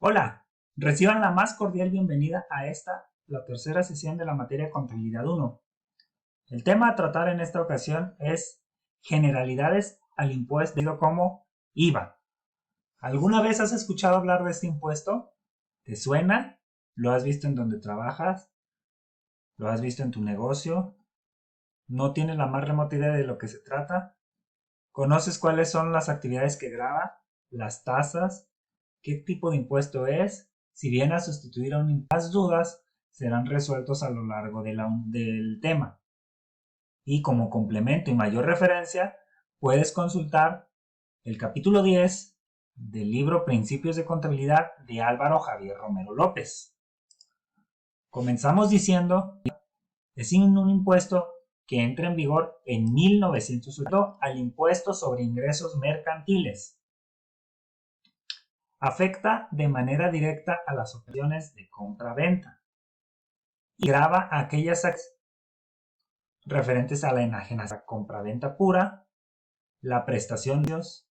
Hola, reciban la más cordial bienvenida a la tercera sesión de la materia Contabilidad 1. El tema a tratar en esta ocasión es generalidades al impuesto conocido como IVA. ¿Alguna vez has escuchado hablar de este impuesto? ¿Te suena? ¿Lo has visto en donde trabajas? ¿Lo has visto en tu negocio? ¿No tienes la más remota idea de lo que se trata? ¿Conoces cuáles son las actividades que grava? ¿Las tasas? ¿Qué tipo de impuesto es? Si viene a sustituir a un impuesto, las dudas serán resueltos a lo largo del tema. Y como complemento y mayor referencia, puedes consultar el capítulo 10 del libro Principios de Contabilidad de Álvaro Javier Romero López. Comenzamos diciendo que es un impuesto que entra en vigor en 1908 al impuesto sobre ingresos mercantiles. Afecta de manera directa a las operaciones de compra-venta y grava aquellas acciones referentes a la enajenación, compra-venta pura, la prestación de servicios,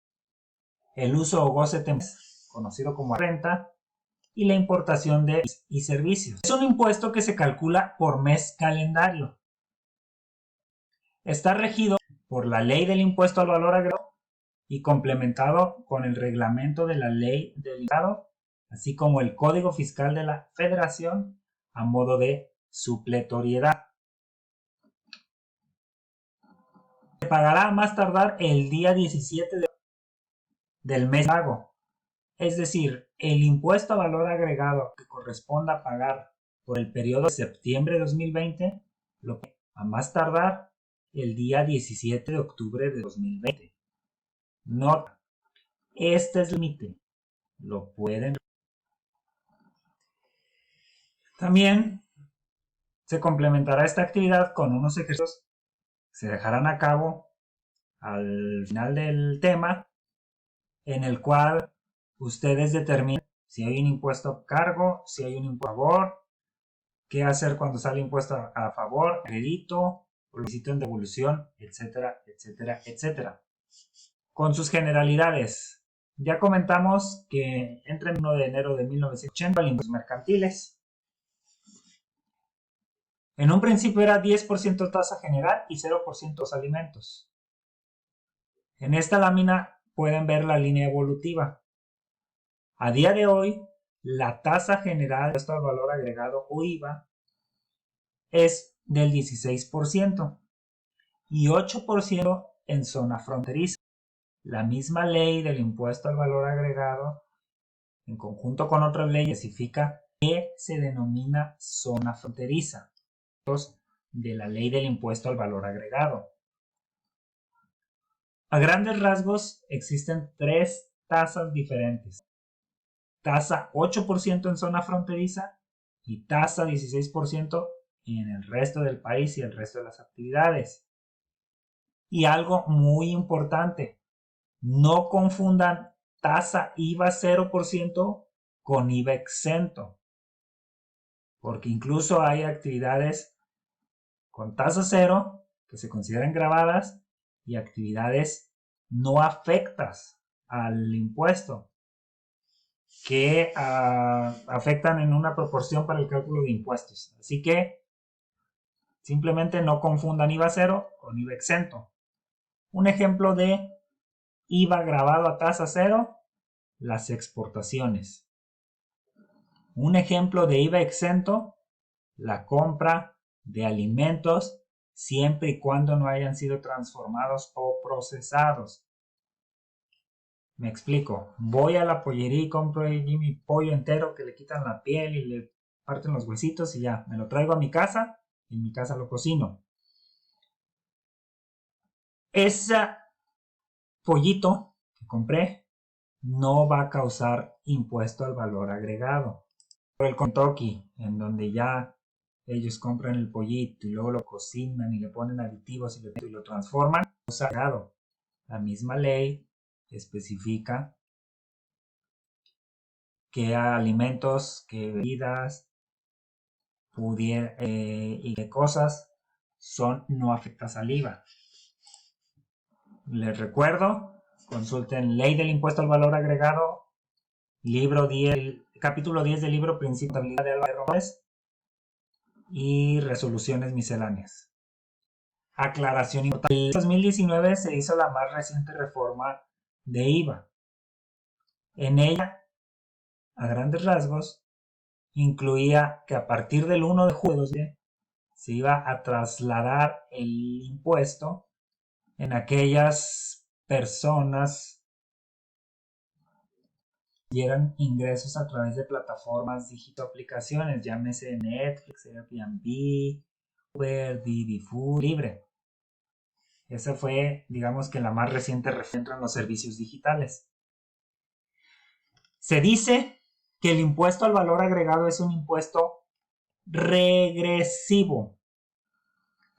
el uso o goce temporal, conocido como renta, y la importación de bienes y servicios. Es un impuesto que se calcula por mes calendario. Está regido por la Ley del Impuesto al Valor Agregado y complementado con el reglamento de la Ley del Estado, así como el Código Fiscal de la Federación a modo de supletoriedad. Se pagará a más tardar el día 17 del mes de pago, es decir, el impuesto a valor agregado que corresponda a pagar por el periodo de septiembre de 2020, lo que a más tardar el día 17 de octubre de 2020. Nota, este es el límite, lo pueden. También se complementará esta actividad con unos ejercicios que se dejarán a cabo al final del tema, en el cual ustedes determinen si hay un impuesto a cargo, si hay un impuesto a favor, qué hacer cuando sale impuesto a favor, crédito, solicito en devolución, etcétera, etcétera, etcétera. Con sus generalidades, ya comentamos que entra el 1 de enero de 1980 el impuesto mercantiles. En un principio era 10% tasa general y 0% los alimentos. En esta lámina pueden ver la línea evolutiva. A día de hoy, la tasa general de impuesto al valor agregado o IVA es del 16% y 8% en zona fronteriza. La misma ley del impuesto al valor agregado, en conjunto con otras leyes, especifica qué se denomina zona fronteriza de la ley del impuesto al valor agregado. A grandes rasgos existen tres tasas diferentes: tasa 8% en zona fronteriza y tasa 16% en el resto del país y el resto de las actividades. Y algo muy importante, no confundan tasa IVA 0% con IVA exento, porque incluso hay actividades con tasa 0 que se consideran gravadas y actividades no afectas al impuesto que afectan en una proporción para el cálculo de impuestos. Así que simplemente no confundan IVA 0 con IVA exento. Un ejemplo de IVA gravado a tasa 0, las exportaciones. Un ejemplo de IVA exento, la compra de alimentos siempre y cuando no hayan sido transformados o procesados. Me explico. Voy a la pollería y compro allí mi pollo entero que le quitan la piel y le parten los huesitos y ya, me lo traigo a mi casa y en mi casa lo cocino. Ese pollito que compré no va a causar impuesto al valor agregado. Por el Kentucky, en donde ya ellos compran el pollito y luego lo cocinan y le ponen aditivos y lo transforman, agregado. La misma ley especifica que alimentos, que bebidas y que cosas son no afectadas al IVA. Les recuerdo, consulten Ley del Impuesto al Valor Agregado, libro 10 capítulo 10 del libro Principio de Habilidad de Alba de Robles y resoluciones misceláneas. Aclaración importante. En 2019 se hizo la más reciente reforma de IVA. En ella, a grandes rasgos, incluía que a partir del 1 de julio se iba a trasladar el impuesto en aquellas personas que dieran ingresos a través de plataformas digitales, aplicaciones, llámese Netflix, Airbnb, Uber, Didi Food, Libre. Esa fue, digamos que la más reciente referencia en los servicios digitales. Se dice que el impuesto al valor agregado es un impuesto regresivo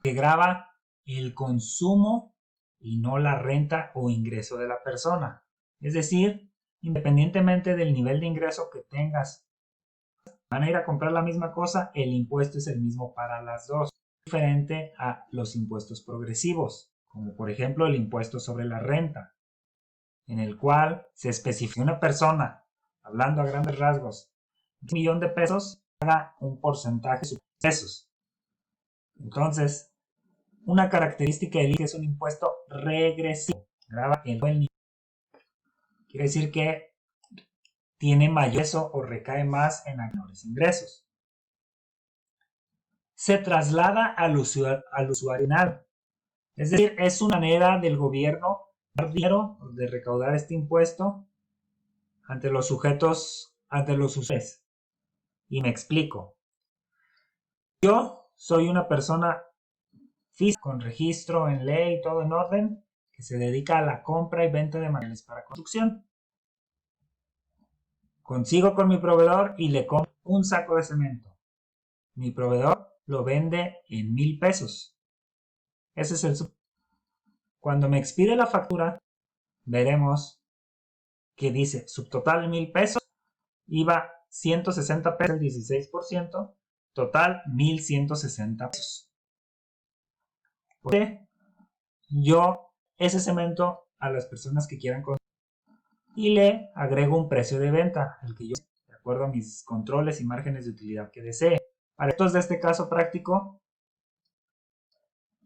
que grava el consumo y no la renta o ingreso de la persona. Es decir, independientemente del nivel de ingreso que tengas, van a ir a comprar la misma cosa, el impuesto es el mismo para las dos, diferente a los impuestos progresivos, como por ejemplo el impuesto sobre la renta, en el cual se especifica una persona, hablando a grandes rasgos, de $1 millón, paga un porcentaje de sus pesos. Entonces, una característica del IVA es que es un impuesto regresivo, grava el nivel. Quiere decir que tiene mayor peso o recae más en menores ingresos. Se traslada al usuario final. Es decir, es una manera del gobierno dar dinero, de recaudar este impuesto ante los sujetos, ante los usuarios. Y me explico. Yo soy una persona física con registro en ley, todo en orden, que se dedica a la compra y venta de materiales para construcción. Consigo con mi proveedor y le compro un saco de cemento. Mi proveedor lo vende en $1,000. Ese es el subtotal. Cuando me expide la factura, veremos que dice subtotal $1,000, IVA $160, el 16%, total $1,160. Porque yo ese cemento a las personas que quieran comprar y le agrego un precio de venta, el que yo, de acuerdo a mis controles y márgenes de utilidad que desee. Para estos de este caso práctico,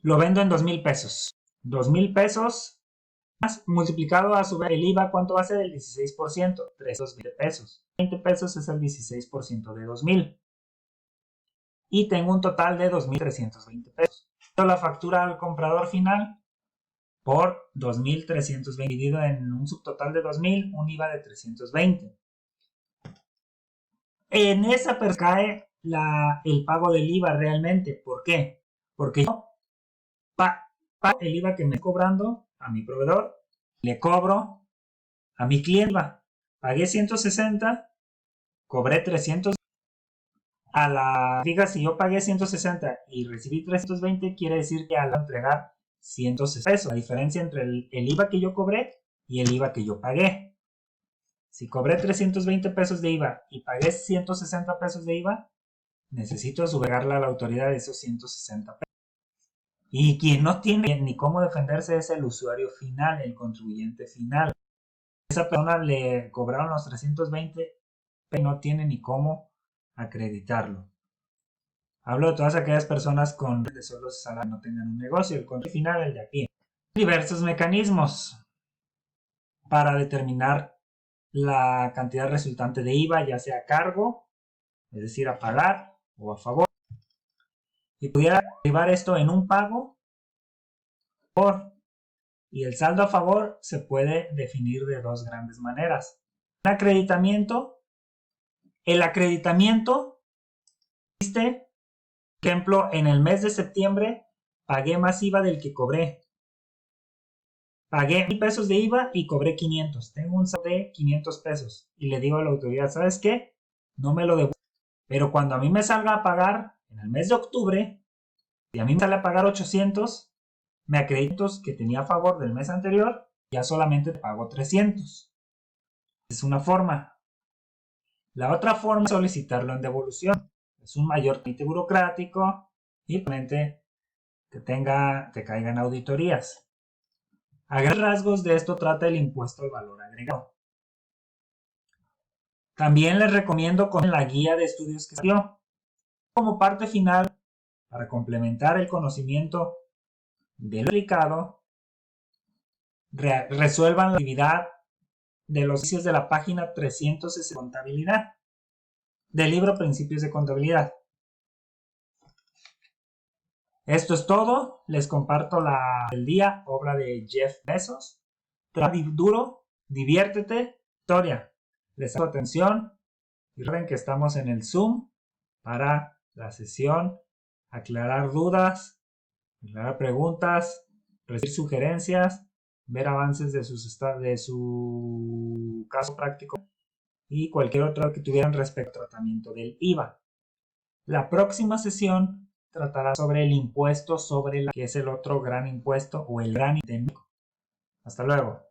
lo vendo en $2,000. $2,000 más multiplicado a su vez el IVA, ¿cuánto va a ser? El 16%, $320. $20 es el 16% de 2,000. Y tengo un total de $2,320. La factura al comprador final por 2,320 dividido en un subtotal de 2,000, un IVA de 320. En esa cae el pago del IVA realmente. ¿Por qué? Porque yo pago el IVA que me estoy cobrando a mi proveedor, le cobro a mi cliente. Pagué 160, cobré 300. Fíjate, si yo pagué 160 y recibí 320, quiere decir que al entregar 160 pesos, la diferencia entre el IVA que yo cobré y el IVA que yo pagué. Si cobré 320 pesos de IVA y pagué 160 pesos de IVA, necesito subrogarle a la autoridad de esos 160 pesos. Y quien no tiene ni cómo defenderse es el usuario final, el contribuyente final. Esa persona le cobraron los 320, pero no tiene ni cómo acreditarlo. Hablo de todas aquellas personas con de solo salario no tengan un negocio, el contribuyente final, el de a pie. Diversos mecanismos para determinar la cantidad resultante de IVA, ya sea a cargo, es decir, a pagar o a favor. Y pudiera derivar esto en un pago y el saldo a favor se puede definir de dos grandes maneras. El acreditamiento existe, por ejemplo, en el mes de septiembre pagué más IVA del que cobré. Pagué $1,000 de IVA y cobré 500. Tengo un saldo de 500 pesos. Y le digo a la autoridad, ¿sabes qué? No me lo devuelvo. Pero cuando a mí me salga a pagar en el mes de octubre, si a mí me sale a pagar 800, me acredito que tenía a favor del mes anterior, ya solamente te pago 300. Es una forma. La otra forma es solicitarlo en devolución. Es un mayor trámite burocrático y probablemente te caigan auditorías. A grandes rasgos de esto trata el impuesto al valor agregado. También les recomiendo con la guía de estudios que salió. Como parte final, para complementar el conocimiento de lo aplicado, resuelvan la actividad de los ejercicios de la página 360 de contabilidad del libro Principios de Contabilidad. Esto es todo. Les comparto la del día, obra de Jeff Bezos. Trabaja duro, diviértete, historia. Les hago atención y recuerden que estamos en el Zoom para la sesión, aclarar dudas, aclarar preguntas, recibir sugerencias, ver avances de su caso práctico y cualquier otro que tuvieran respecto al tratamiento del IVA. La próxima sesión tratará sobre el impuesto sobre la que es el otro gran impuesto o el gran impuesto. Hasta luego.